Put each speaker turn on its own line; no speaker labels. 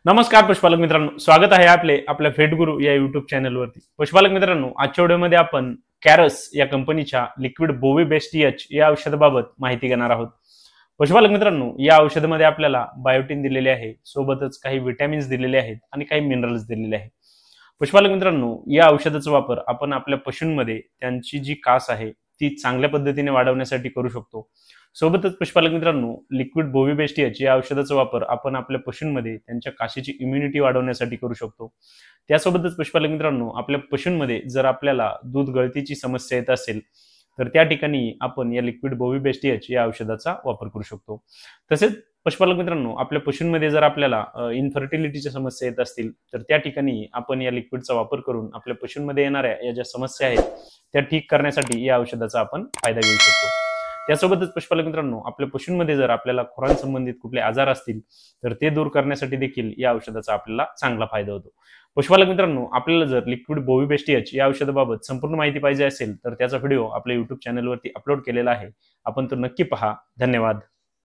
नमस्कार पशुपालक मित्रांनो, स्वागत आहे आपल्या फेटगुरु या युट्यूब चॅनलवरती। पशुपालक मित्रांनो, आजच्या व्हिडिओमध्ये आपण कॅरस या कंपनीच्या लिक्विड बोवी बेस्ट एच या औषधाबाबत माहिती घेणार आहोत। पशुपालक मित्रांनो, या औषधामध्ये आपल्याला बायोटिन दिलेले आहे, सोबतच काही विटॅमिन्स दिलेले आहेत आणि काही मिनरल्स दिलेले आहेत। पशुपालक मित्रांनो, या औषधाचा वापर आपण आपल्या पशूंमध्ये त्यांची जी कास आहे ती चांगल्या पद्धतीने वाढवण्यासाठी करू शकतो। सोबतच पशुपालक मित्रांनो, लिक्विड बोवी बेस्ट एच या औषधाचा वापर आपण आपल्या पशूंमध्ये त्यांच्या काशीची इम्युनिटी वाढवण्यासाठी करू शकतो। त्यासोबतच पशुपालक मित्रांनो, आपल्या पशूंमध्ये जर आपल्याला दूध गळतीची समस्या येत असेल तर त्या ठिकाणी आपण या लिक्विड बोवी बेस्ट एच या औषधाचा वापर करू शकतो। तसेच पशुपालक मित्रांनो, आपल्या पशूंमध्ये जर आपल्याला इन्फर्टिलिटीच्या समस्या येत असतील तर त्या ठिकाणी आपण या लिक्विडचा वापर करून आपल्या पशूंमध्ये येणाऱ्या या ज्या समस्या आहेत त्या ठीक करण्यासाठी या औषधाचा आपण फायदा घेऊ शकतो। त्यासोबतच पशुपालक मित्रांनो, आपल्या पशूंमध्ये जर आपल्याला खुरांसंबंधित कुठले आजार असतील तर ते दूर करण्यासाठी देखील या औषधाचा आपल्याला चांगला फायदा होतो। पशुपालक मित्रांनो, आपल्याला जर लिक्विड बोवी बेस्ट एच या औषधाबाबत संपूर्ण माहिती पाहिजे असेल तर त्याचा व्हिडिओ आपल्या युट्यूब चॅनलवरती अपलोड केलेला आहे, आपण तो नक्की पहा। धन्यवाद।